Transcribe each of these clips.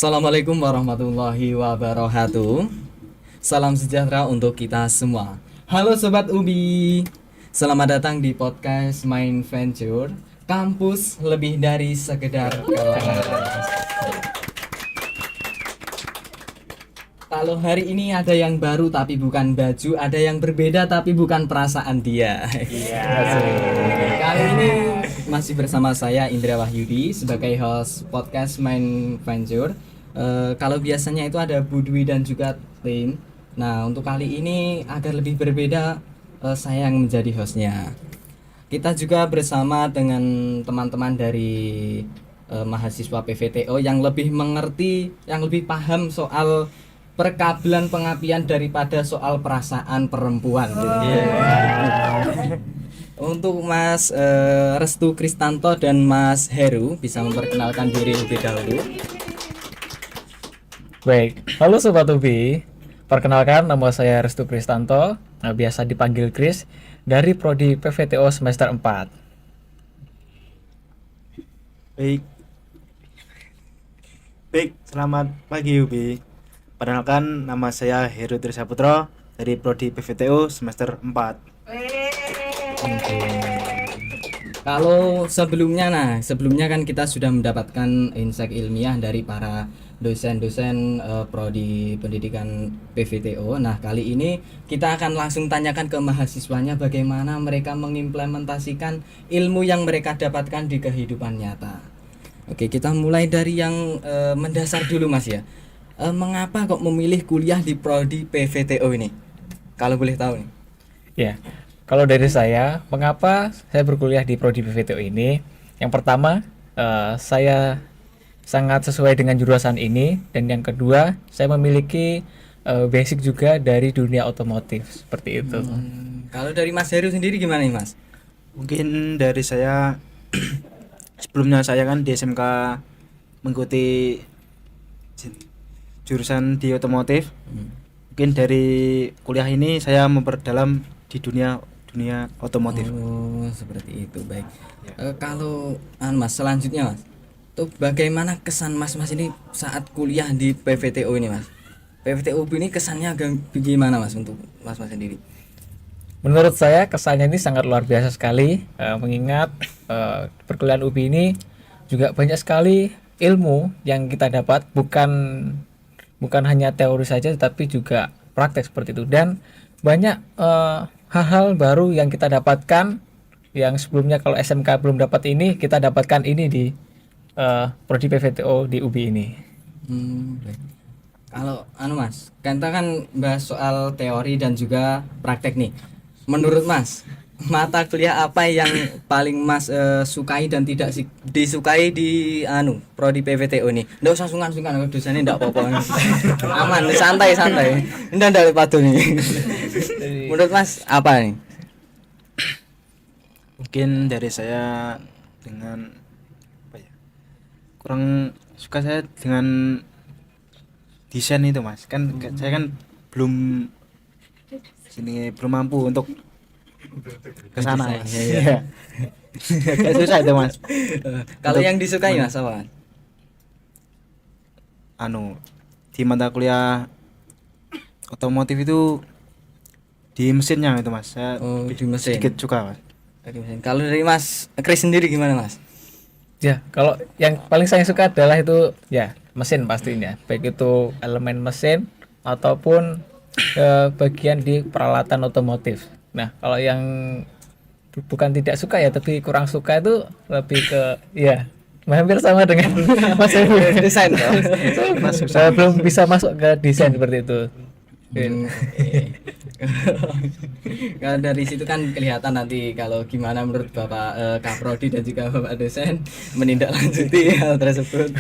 Assalamualaikum warahmatullahi wabarakatuh. Salam sejahtera untuk kita semua. Halo Sobat Ubi, selamat datang di podcast Mind Venture. Kampus lebih dari sekedar kelas. Kalau hari ini ada yang baru tapi bukan baju, ada yang berbeda tapi bukan perasaan dia. Kali ini masih bersama saya Indra Wahyudi sebagai host podcast Mind Venture. Kalau biasanya itu ada Budwi dan juga tim. Nah, untuk kali ini agar lebih berbeda, saya yang menjadi hostnya. Kita juga bersama dengan teman-teman dari mahasiswa PVTO yang lebih mengerti, yang lebih paham soal perkabelan pengapian daripada soal perasaan perempuan. Untuk Mas Restu Kristanto dan Mas Heru bisa memperkenalkan diri lebih dahulu. Baik, halo Sobat Ubi. Perkenalkan, nama saya Restu Kristanto, biasa dipanggil Kris, dari Prodi PVTO semester 4. Baik, selamat pagi Ubi. Perkenalkan, nama saya Heru Trisaputro dari Prodi PVTO semester 4. Kalau sebelumnya kan kita sudah mendapatkan insight ilmiah dari para dosen-dosen prodi pendidikan PVTO. Nah, kali ini kita akan langsung tanyakan ke mahasiswanya bagaimana mereka mengimplementasikan ilmu yang mereka dapatkan di kehidupan nyata. Oke, kita mulai dari yang mendasar dulu Mas ya. Mengapa kok memilih kuliah di prodi PVTO ini? Kalau boleh tahu nih. Ya, kalau dari saya, mengapa saya berkuliah di Prodi PVTO ini? Yang pertama, saya sangat sesuai dengan jurusan ini, dan yang kedua, saya memiliki basic juga dari dunia otomotif, seperti itu. Kalau dari Mas Heru sendiri gimana nih Mas? Mungkin dari saya sebelumnya saya kan di SMK mengikuti jurusan di otomotif. Mungkin dari kuliah ini saya memperdalam di dunia otomotif. Oh, seperti itu. Baik. Kalau Mas selanjutnya Mas, tuh bagaimana kesan Mas ini saat kuliah di PVTO ini Mas? PVTO ini kesannya bagaimana Mas untuk Mas sendiri? Menurut saya kesannya ini sangat luar biasa sekali, mengingat perkuliahan UPI ini juga banyak sekali ilmu yang kita dapat, bukan hanya teori saja tetapi juga praktek seperti itu, dan banyak hal-hal baru yang kita dapatkan yang sebelumnya kalau SMK belum dapat ini, kita dapatkan ini di Prodi PVTO di UBI ini. Baik. Kalau Mas, kita kan bahas soal teori dan juga praktek nih. Menurut Mas, mata kuliah apa yang paling Mas sukai dan tidak disukai di Prodi PVTO ini? Nggak usah sungkan-sungkan, dosennya nggak apa-apa. Aman, santai. Ini ndak padu nih. Menurut Mas apa nih? Mungkin dari saya dengan kurang suka saya dengan desain itu Mas. Saya kan belum mampu untuk ke sana Mas. Iya. Agak susah itu Mas. Kalau yang disukai Mas apa? Di mata kuliah otomotif itu di mesinnya itu Mas. Saya di mesin. sedikit suka Mas. Kalau dari Mas Kris sendiri gimana Mas? Ya, kalau yang paling saya suka adalah itu ya mesin pastinya, baik itu elemen mesin ataupun bagian di peralatan otomotif. Nah, kalau yang bukan tidak suka ya, tapi kurang suka itu lebih ke ya hampir sama dengan Mas Desain toh. Saya belum bisa masuk ke desain seperti itu. Kalau dari situ kan kelihatan nanti kalau gimana menurut Bapak Kaprodi dan juga Bapak dosen menindaklanjuti hal tersebut.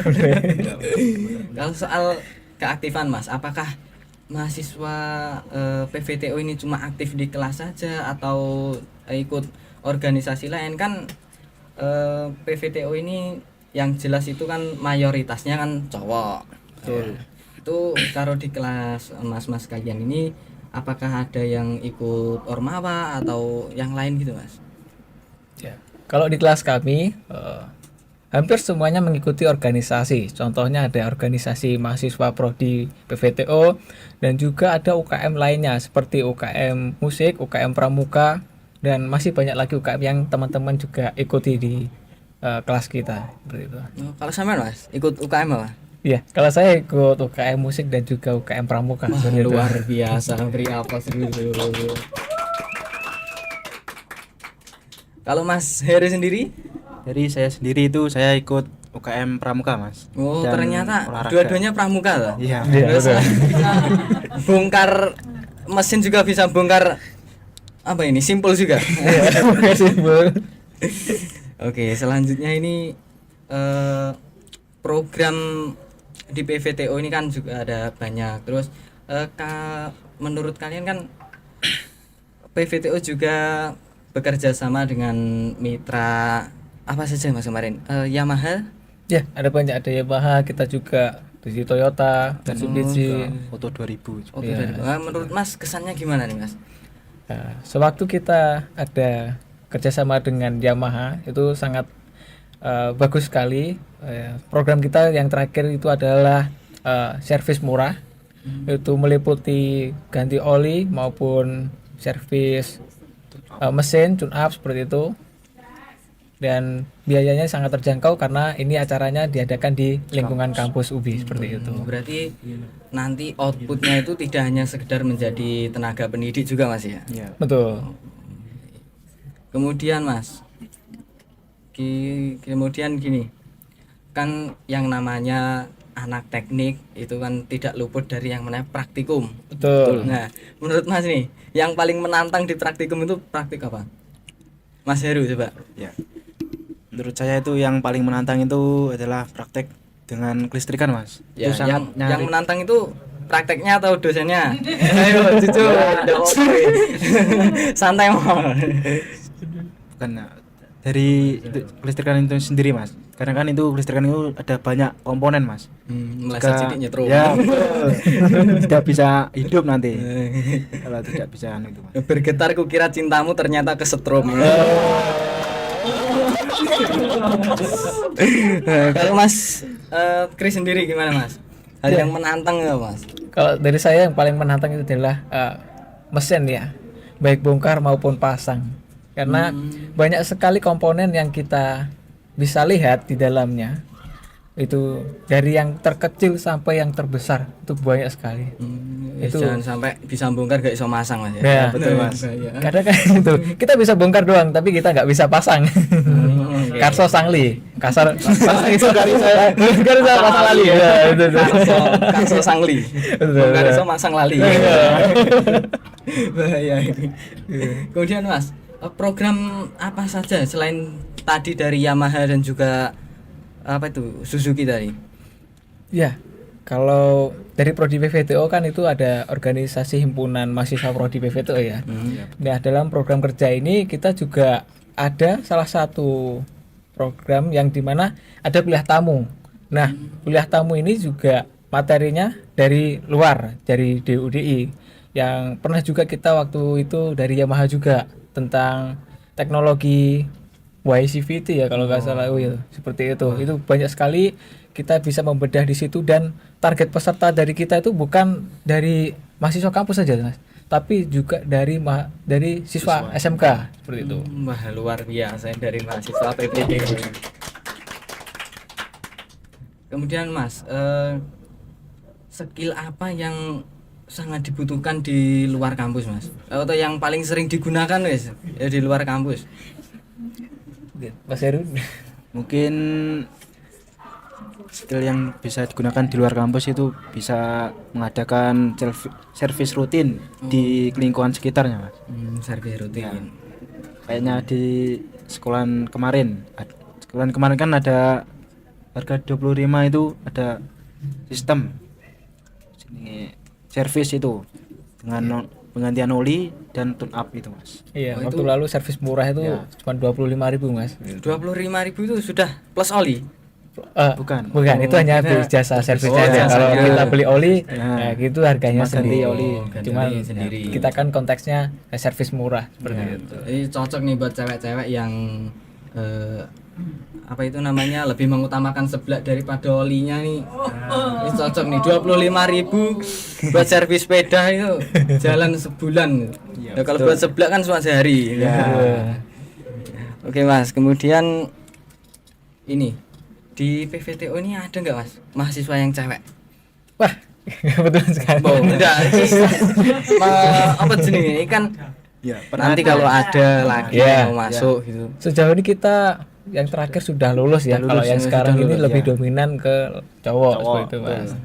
Kalau soal keaktifan Mas, apakah mahasiswa PVTO ini cuma aktif di kelas saja atau ikut organisasi lain? Kan PVTO ini yang jelas itu kan mayoritasnya kan cowok. Betul. Itu kalau di kelas mas-mas kalian ini apakah ada yang ikut ormawa atau yang lain gitu Mas? Ya, kalau di kelas kami hampir semuanya mengikuti organisasi. Contohnya ada organisasi mahasiswa prodi PVTO dan juga ada UKM lainnya seperti UKM musik, UKM pramuka, dan masih banyak lagi UKM yang teman-teman juga ikuti di kelas kita seperti itu. Oh, kalau sampean Mas ikut UKM apa? Iya, kalau saya ikut UKM musik dan juga UKM pramuka. Wah, seperti itu. luar biasa, beri apa dulu. Kalau Mas Heri sendiri? Dari saya sendiri itu saya ikut UKM Pramuka, Mas. Oh, Dan ternyata olahraga. dua-duanya pramuka loh. Iya. Iya, Terus betul. bisa bongkar mesin juga bisa bongkar apa ini? Simpul juga. Iya, simpel. Oke, selanjutnya ini program di PVTO ini kan juga ada banyak. Terus menurut kalian kan PVTO juga bekerja sama dengan mitra apa saja Mas kemarin? Yamaha, Ya, ada banyak, ada Yamaha, kita juga di Toyota dan Mitsubishi. Foto 2000. Oke, Iya. menurut Mas kesannya gimana nih Mas? Nah, sewaktu kita ada kerjasama dengan Yamaha itu sangat bagus sekali. Program kita yang terakhir itu adalah servis murah, itu meliputi ganti oli maupun servis mesin, tune up seperti itu. Dan biayanya sangat terjangkau karena ini acaranya diadakan di lingkungan kampus UBI seperti itu. Berarti nanti outputnya itu tidak hanya sekedar menjadi tenaga pendidik juga Mas ya? Iya. Betul. Kemudian Mas, kemudian gini, kan yang namanya anak teknik itu kan tidak luput dari yang namanya praktikum. Betul. Nah, menurut Mas nih, yang paling menantang di praktikum itu praktik apa? Mas Heru coba. Ya. Menurut saya itu yang paling menantang itu adalah praktek dengan kelistrikan, Mas. Ya, Itu sangat yang menantang itu prakteknya atau dosennya? Ayo, jujur, santai mau. bukan dari kelistrikan itu sendiri, Mas. Karena kan itu kelistrikan itu ada banyak komponen, Mas. Meleset sidik nyetrum. Ya, betul. Tidak bisa hidup nanti. Kalau tidak bisa itu, Mas. Bergetar kukira cintamu ternyata kesetrum. Kalau Mas Kris sendiri gimana Mas? Hal yang menantang nggak Mas? Kalau dari saya yang paling menantang itu adalah mesin ya, baik bongkar maupun pasang. Karena banyak sekali komponen yang kita bisa lihat di dalamnya. Itu dari yang terkecil sampai yang terbesar itu banyak sekali. Itu jangan sampai bisa bongkar gak iso masang Mas ya. Ya, betul, Mas. Kadang kan itu kita bisa bongkar doang tapi kita nggak bisa pasang. Karso sangli, kasar pasang itu garis pasang lali ya. Itu. Karso sangli. Bongkar iso masang lali. Bahaya ini. Kemudian Mas, program apa saja selain tadi dari Yamaha dan juga apa itu Suzuki tadi? Ya, kalau dari prodi PVTO kan itu ada organisasi himpunan mahasiswa prodi PVTO ya. Nah, dalam program kerja ini kita juga ada salah satu program yang dimana ada kuliah tamu. Nah, kuliah tamu ini juga materinya dari luar, dari DUDI. Yang pernah juga kita waktu itu dari Yamaha juga tentang teknologi YCVT ya kalau nggak salah ya, seperti itu. Itu banyak sekali kita bisa membedah di situ dan target peserta dari kita itu bukan dari mahasiswa kampus saja Mas, tapi juga dari siswa SMK seperti itu. Wah, luar biasa dari mahasiswa PPD. Kemudian Mas, skill apa yang sangat dibutuhkan di luar kampus Mas? Atau yang paling sering digunakan wes ya di luar kampus? Mas Heru. Mungkin skill yang bisa digunakan di luar kampus itu bisa mengadakan servis rutin di lingkungan sekitarnya, Mas. Servis rutin. Kayaknya di sekolahan kemarin kan ada harga 25 itu ada sistem sini servis itu dengan penggantian oli dan tune up itu Mas. Iya, Oh, waktu itu- lalu servis murah itu Ya. cuma 25.000 Mas. 25.000 itu sudah plus oli. Bukan. Itu hanya kita- jasa servisnya Oh, aja. Kalau jasanya. kita beli oli, Ya. gitu harganya Cuma ganti sendiri. oli. Ganti Cuman oli sendiri. kita kan konteksnya servis murah seperti itu. Ini cocok nih buat cewek-cewek yang apa itu namanya, lebih mengutamakan seblak daripada olinya nih. Ini cocok nih 25.000 buat servis sepeda itu jalan sebulan. Ya, kalau buat seblak kan cuma sehari. Oke Mas, kemudian ini di PVTO ini ada nggak Mas mahasiswa yang cewek? Wah, kebetulan sekali. Enggak. Apa jenis ini kan Ya, nanti kalau ada lagi Ya, yang mau masuk gitu. Sejauh ini kita yang terakhir sudah lulus ya. Sudah Kalau lulus, yang ya, sekarang sudah ini lulus, lebih ya. dominan ke cowok, Cowok, seperti itu, betul. Mas.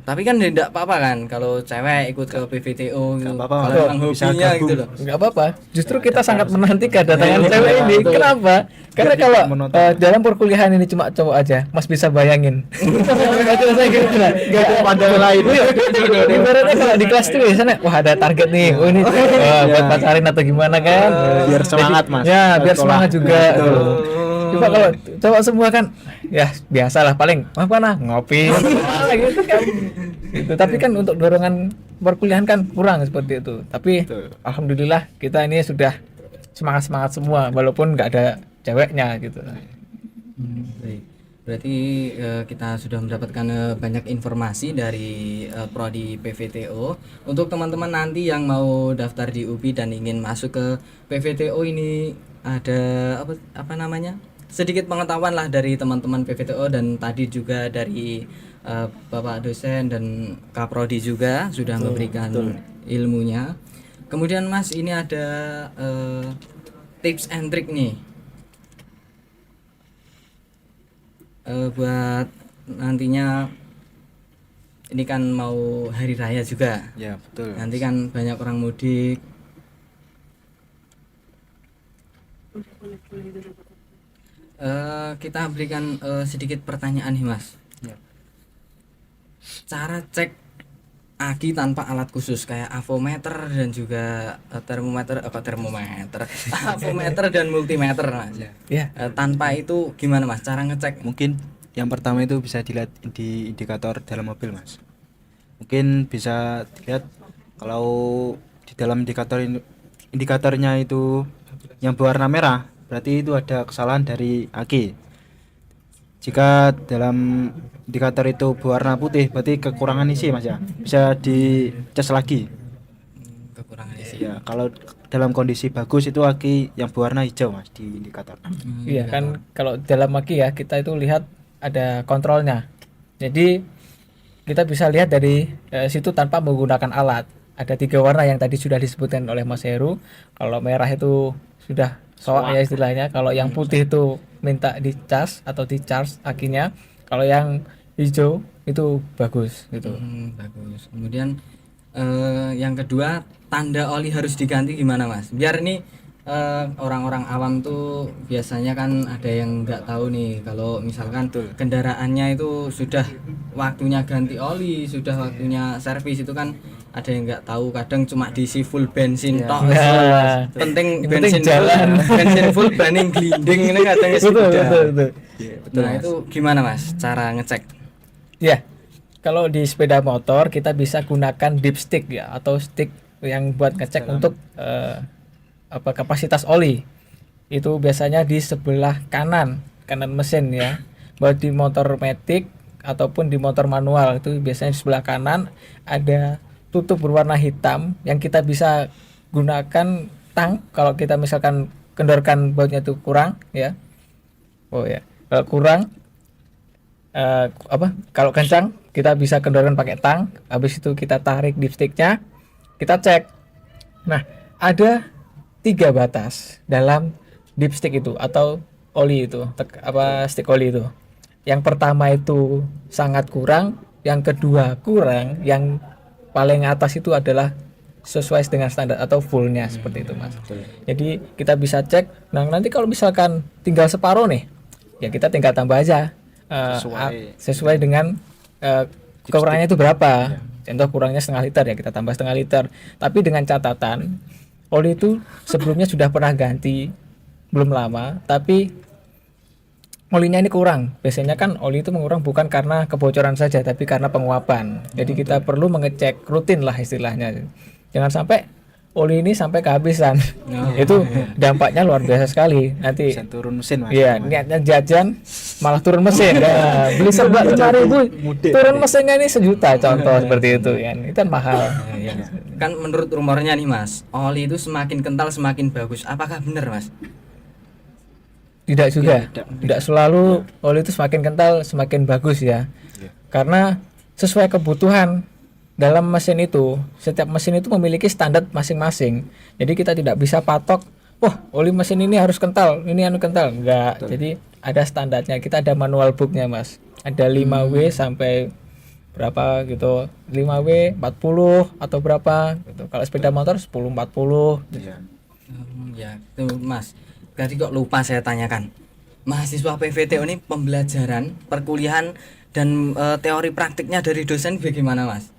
Tapi kan tidak apa-apa kan kalau cewek ikut ke PVTO gitu. apa-apa, Kalau Mas. emang Bisa hobinya gabung. gitu loh. Enggak apa-apa. Justru kita sangat menanti kedatangan Iya, cewek ini. betul. Kenapa? Karena Biar kalau kita menonton. dalam perkuliahan ini cuma cowok aja, Mas bisa bayangin. Betul, saya kira. Enggak ada pandangan lain. Ibaratnya kalau di kelas tuh biasanya wah ada target nih. Oh ini buat pacarin atau gimana kan? Biar semangat, Mas. Ya, biar Sekolah. semangat juga. Betul. Tuh. Coba kalau cowok semua kan ya biasalah paling apa nah ngopi gitu kan. Gitu. Tapi kan untuk dorongan perkuliahan kan kurang seperti itu. Tapi Betul. alhamdulillah kita ini sudah semangat semua walaupun nggak ada ceweknya gitu. Baik. Berarti kita sudah mendapatkan banyak informasi dari prodi PVTO. Untuk teman-teman nanti yang mau daftar di UPI dan ingin masuk ke PVTO ini ada apa namanya? Sedikit pengetahuan lah dari teman-teman PVTO dan tadi juga dari Bapak dosen dan Kaprodi juga sudah memberikan ilmunya. Kemudian Mas ini ada tips and trick nih. Buat nantinya ini kan mau hari raya juga. Ya, betul. Nanti kan banyak orang mudik. Kita berikan sedikit pertanyaan nih Mas. Ya. Cara cek aki tanpa alat khusus kayak avometer dan juga termometer avometer dan multimeter Mas. Ya. Tanpa itu gimana Mas cara ngecek? Mungkin yang pertama itu bisa dilihat di indikator dalam mobil, Mas. Mungkin bisa dilihat kalau di dalam indikatornya itu yang berwarna merah, berarti itu ada kesalahan dari aki. Jika dalam indikator itu berwarna putih, berarti kekurangan isi, Mas ya. Bisa dicas lagi. Kekurangan isi. Ya, kalau dalam kondisi bagus itu aki yang berwarna hijau, Mas, di indikator. Iya kan kalau dalam maki ya kita itu lihat ada kontrolnya. Jadi kita bisa lihat dari situ tanpa menggunakan alat. Ada 3 warna yang tadi sudah disebutkan oleh Mas Heru. Kalau merah itu sudah soak ya istilahnya. Kalau yang putih itu minta dicas atau dicharge akinya. Kalau yang hijau itu bagus gitu. Bagus. Kemudian yang kedua, tanda oli harus diganti gimana Mas? Biar ini orang-orang awam tuh biasanya kan ada yang nggak tahu nih kalau misalkan kendaraannya itu sudah waktunya ganti oli, sudah waktunya servis itu kan ada yang nggak tahu, kadang cuma diisi full bensin tok. Ya. Penting Yang bensin penting jalan. bensin full banding glinding ini katanya Betul, sudah. betul. Nah, itu gimana Mas cara ngecek? Ya, kalau di sepeda motor kita bisa gunakan dipstick ya atau stick yang buat ngecek untuk kapasitas oli. Itu biasanya di sebelah kanan mesin ya. Buat di motor matic ataupun di motor manual itu biasanya di sebelah kanan ada tutup berwarna hitam yang kita bisa gunakan tang kalau kita misalkan kendorkan bautnya itu kurang ya. Oh ya, kalau kurang kalau kencang kita bisa kendorkan pakai tang, habis itu kita tarik dipsticknya, kita cek. Nah, ada 3 batas dalam dipstick itu atau oli itu, stick oli itu. Yang pertama itu sangat kurang, yang kedua kurang, yang paling atas itu adalah sesuai dengan standar atau fullnya seperti itu Mas. Jadi kita bisa cek. Nah, nanti kalau misalkan tinggal separuh nih, ya kita tinggal tambah aja. Sesuai dengan kekurangannya itu berapa. Contoh kurangnya setengah liter ya kita tambah setengah liter. Tapi dengan catatan oli itu sebelumnya sudah pernah ganti belum lama, tapi olinya ini kurang. Biasanya kan oli itu mengurang bukan karena kebocoran saja, tapi karena penguapan. Jadi kita perlu mengecek rutin lah istilahnya. Jangan sampai oli ini sampai kehabisan. Itu dampaknya luar biasa sekali. Nanti Bisa turun mesin mas. iya, niatnya jajan malah turun mesin. Nah, beli serba 5.000, turun mesinnya ini 1 juta contoh seperti itu kan. Itu kan mahal. Ya. Kan menurut rumornya nih Mas, oli itu semakin kental semakin bagus. Apakah benar Mas? Tidak juga. tidak. Tidak selalu oli itu semakin kental semakin bagus ya. Karena sesuai kebutuhan dalam mesin itu, setiap mesin itu memiliki standar masing-masing. Jadi kita tidak bisa patok, wah oli mesin ini harus kental, ini anu kental. Enggak. Jadi ada standarnya. Kita ada manual booknya Mas. Ada 5W sampai berapa gitu. 5W 40 atau berapa gitu. Kalau sepeda motor 1040. Iya. Ya, itu Mas. Tadi kok lupa saya tanyakan. Mahasiswa PVTO ini pembelajaran, perkuliahan dan teori praktiknya dari dosen bagaimana Mas?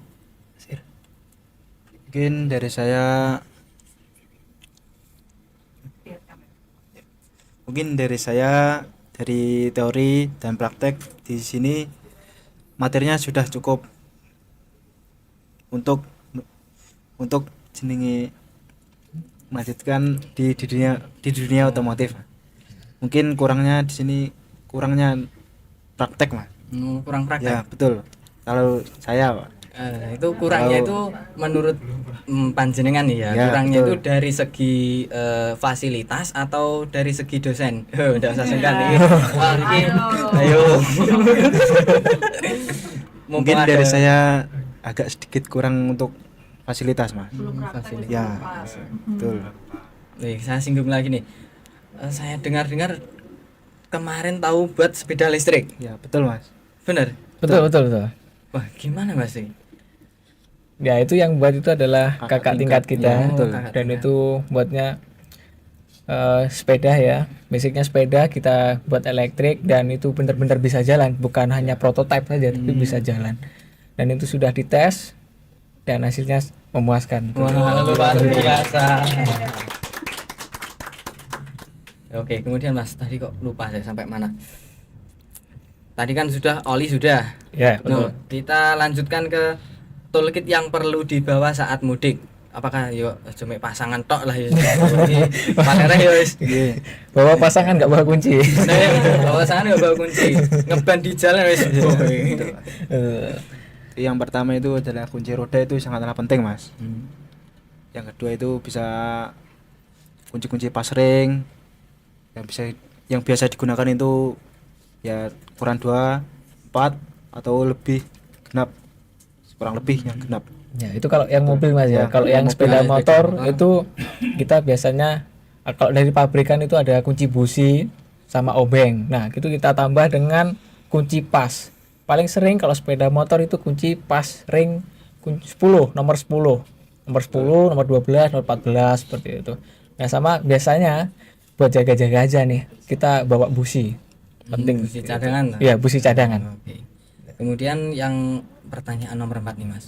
Mungkin dari saya dari teori dan praktek di sini materinya sudah cukup untuk jenenge melanjutkan di dunia otomotif. Mungkin kurangnya di sini praktek mas. Kurang praktek. Ya betul. Kalau saya Pak. Itu kurangnya itu menurut panjenengan ya, Ya, kurangnya betul. itu dari segi fasilitas atau dari segi dosen? Udah usah sungkan nih. Wah, ini, ayo. Mungkin Mumpung dari ada saya agak sedikit kurang untuk fasilitas mas. fasilitas. Ya betul. Nih, saya singgung lagi nih. Saya dengar-dengar kemarin tahu buat sepeda listrik. Ya betul mas. Bener? Betul. Wah, gimana Mas sih? Ya itu yang buat itu adalah kakak tingkat kita. Ya, betul. Dan itu buatnya sepeda ya, basicnya sepeda kita buat elektrik dan itu benar-benar bisa jalan, bukan hanya prototipe saja tapi bisa jalan. Dan itu sudah dites dan hasilnya memuaskan. Wah, luar biasa. Oke, kemudian Mas, tadi kok lupa saya sampai mana? Tadi kan sudah oli sudah. Ya betul. Nah, kita lanjutkan ke toolkit yang perlu dibawa saat mudik. Apakah yo cuma pasangan tok lah ya. Pakai yo wis. Bawa pasangan nggak bawa kunci. Bawa pasangan enggak bawa kunci. Ngeban di jalan wis. Yang pertama itu adalah kunci roda, itu sangatlah penting mas. Yang kedua itu bisa kunci-kunci pas ring yang biasa digunakan itu ya ukuran 2, 4 atau lebih genap, kurang lebih yang genap. Ya itu kalau yang mobil mas ya. Ya, Kalau yang yang mobil, sepeda ya, motor sepeda motor. itu kita biasanya kalau dari pabrikan itu ada kunci busi sama obeng. Nah itu kita tambah dengan kunci pas. Paling sering kalau sepeda motor itu kunci pas ring kunci 10, nomor 10, nomor 10, nomor 12, nomor 14 seperti itu. Nah sama biasanya buat jaga-jaga aja nih kita bawa busi. Penting Busi cadangan. Iya busi cadangan. Oke. Kemudian yang pertanyaan nomor 4 nih Mas.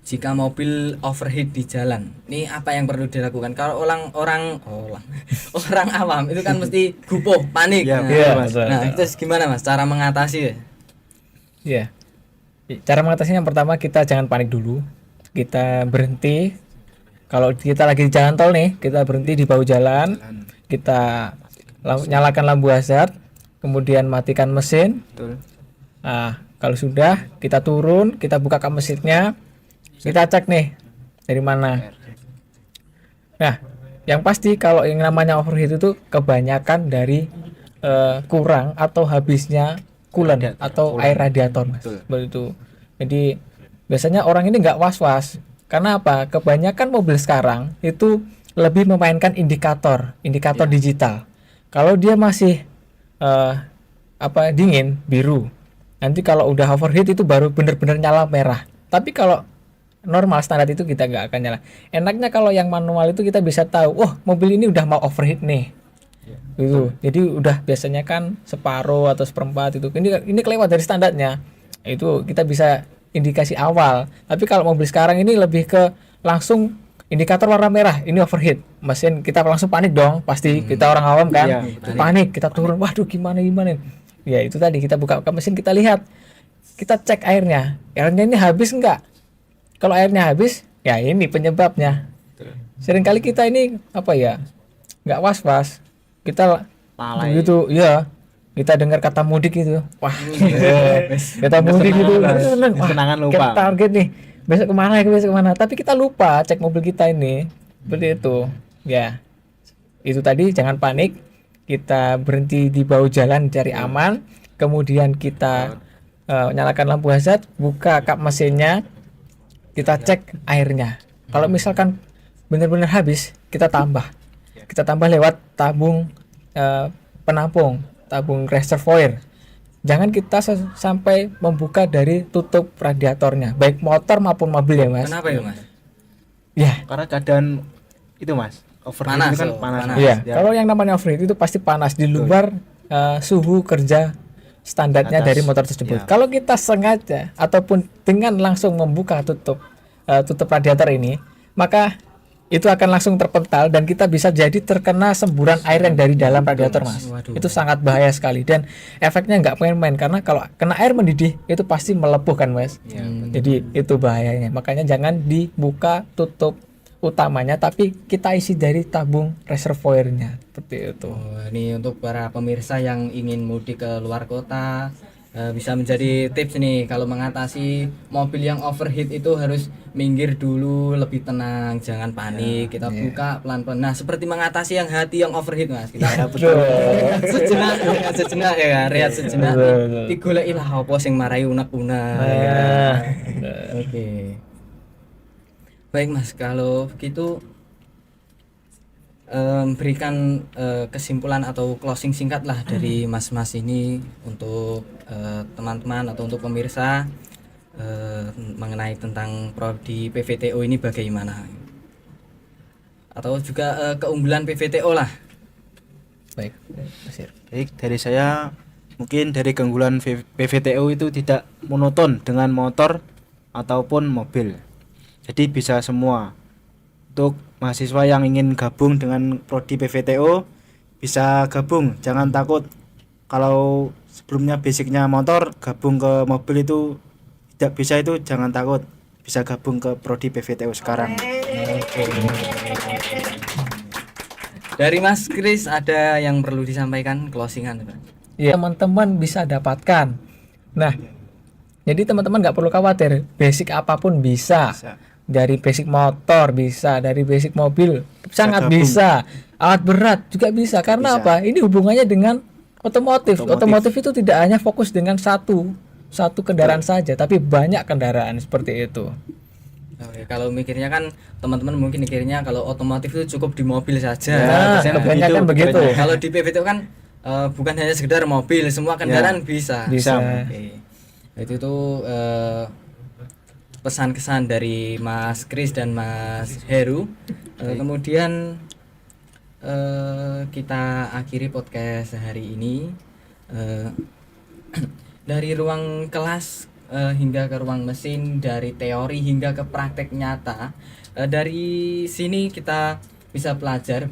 Jika mobil overheat di jalan, ini apa yang perlu dilakukan? Kalau orang awam itu kan mesti gupuh, panik. Ya, Nah, Iya, Mas. betul. nah, itu gimana Mas cara mengatasi? Iya. Cara mengatasinya yang pertama kita jangan panik dulu. Kita berhenti. Kalau kita lagi di jalan tol nih, kita berhenti di bahu jalan. Kita nyalakan lampu hazard, kemudian matikan mesin. Betul. Nah, kalau sudah kita turun, kita buka kap mesinnya. Kita cek nih dari mana. Nah, yang pasti kalau yang namanya overheat itu kebanyakan dari kurang atau habisnya coolant atau air radiator mas. Betul. Seperti itu. Jadi biasanya orang ini nggak was-was. Karena apa? Kebanyakan mobil sekarang itu lebih memainkan indikator digital. Kalau dia masih dingin biru, nanti kalau udah overheat itu baru benar-benar nyala merah. Tapi kalau normal standar itu kita nggak akan nyala. Enaknya kalau yang manual itu kita bisa tahu, oh mobil ini udah mau overheat nih. Gitu. Jadi udah biasanya kan separuh atau seperempat itu. Ini kelewat dari standarnya. Itu kita bisa indikasi awal. Tapi kalau mobil sekarang ini lebih ke langsung indikator warna merah, ini overheat. Mesin kita langsung panik dong, pasti kita orang awam kan. Iya, Panik, kita turun. Waduh gimana. Ya itu tadi kita buka ke mesin, kita lihat. Kita cek airnya. Airnya ini habis enggak? Kalau airnya habis, ya ini penyebabnya. seringkali kita ini apa ya, nggak was-was, kita Lalai. begitu ya, kita dengar kata mudik itu, wah kata mudik itu seneng, wah, Kenangan lupa. kita target nih besok kemana, tapi kita lupa cek mobil kita ini, seperti itu ya. Itu tadi, jangan panik, kita berhenti di bahu jalan cari aman, kemudian kita nyalakan lampu hazard, buka kap mesinnya, kita cek airnya. Kalau misalkan benar-benar habis, kita tambah lewat tabung penampung, tabung reservoir. Jangan kita sampai membuka dari tutup radiatornya, baik motor maupun mobil ya mas. Kenapa ya mas? Ya, Karena keadaan itu mas, overheat Panas, itu kan oh, panas. panas. iya. Ya. Kalau yang namanya overheat itu pasti panas di luar suhu kerja standarnya Atas. dari motor tersebut. Ya. Kalau kita sengaja ataupun dengan langsung membuka tutup radiator ini, maka itu akan langsung terpental dan kita bisa jadi terkena semburan air yang dari dalam radiator mas. Waduh. Itu sangat bahaya sekali dan efeknya nggak main-main, karena kalau kena air mendidih itu pasti melepuh kan mas. Jadi itu bahayanya. Makanya jangan dibuka tutup utamanya, tapi kita isi dari tabung reservoirnya, seperti itu. Oh, ini untuk para pemirsa yang ingin mudik ke luar kota, bisa menjadi tips nih kalau mengatasi mobil yang overheat itu harus minggir dulu, lebih tenang, jangan panik, kita buka pelan-pelan. Nah, seperti mengatasi yang hati yang overheat mas, kita sejenak ya, rehat sejenak. Digoleki lah apa sing marai unek-unek. Oke. Baik mas, kalau begitu berikan kesimpulan atau closing singkat lah dari mas-mas ini untuk teman-teman atau untuk pemirsa mengenai tentang prodi PVTO ini bagaimana, atau juga keunggulan PVTO lah. Baik, Mas Ir. Baik, dari saya mungkin dari keunggulan PVTO itu tidak monoton dengan motor ataupun mobil. Jadi bisa semua. Untuk mahasiswa yang ingin gabung dengan prodi PVTO bisa gabung, jangan takut. Kalau sebelumnya basicnya motor, gabung ke mobil itu tidak bisa, itu jangan takut, bisa gabung ke prodi PVTO sekarang. Dari Mas Kris ada yang perlu disampaikan closingan Pak? Ya, teman-teman bisa dapatkan. Nah, jadi teman-teman nggak perlu khawatir, basic apapun bisa. Bisa. Dari basic motor bisa, dari basic mobil sangat gabung. bisa, alat berat juga bisa. Karena Bisa. apa? Ini hubungannya dengan otomotif. Otomotif. Otomotif itu tidak hanya fokus dengan satu kendaraan saja, tapi banyak kendaraan seperti itu. Oke, kalau mikirnya kan teman-teman mungkin mikirnya kalau otomotif itu cukup di mobil saja. Nah, Biasanya kebanyakan begitu. Kalau di PVTO kan bukan hanya sekedar mobil, semua kendaraan bisa. Bisa. Oke. Itu tuh pesan-kesan dari Mas Kris dan Mas Heru. Kemudian kita akhiri podcast hari ini. Dari ruang kelas hingga ke ruang mesin, dari teori hingga ke praktek nyata. Dari sini kita bisa belajar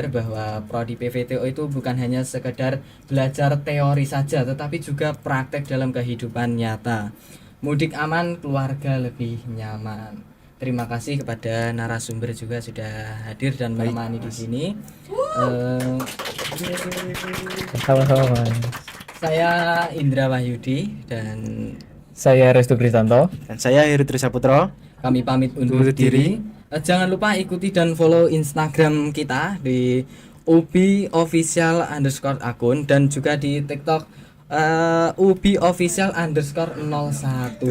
bahwa prodi PVTO itu bukan hanya sekedar belajar teori saja, tetapi juga praktek dalam kehidupan nyata. Mudik aman, keluarga lebih nyaman. Terima kasih kepada narasumber juga sudah hadir dan menemani di sini. Sama-sama. Saya Indra Wahyudi dan Saya Restu Kristanto. Dan saya Heru Trisaputro. kami pamit undur diri. Jangan lupa ikuti dan follow Instagram kita di ubi_official_ akun dan juga di TikTok ubi_official_01.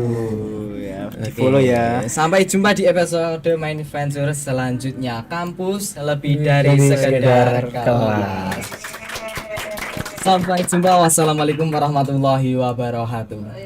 Ya, Oke. di-follow ya. Sampai jumpa di episode Main Venture selanjutnya. Kampus lebih dari Dari sekedar sekedar kelas. Sampai jumpa. Wassalamualaikum warahmatullahi wabarakatuh.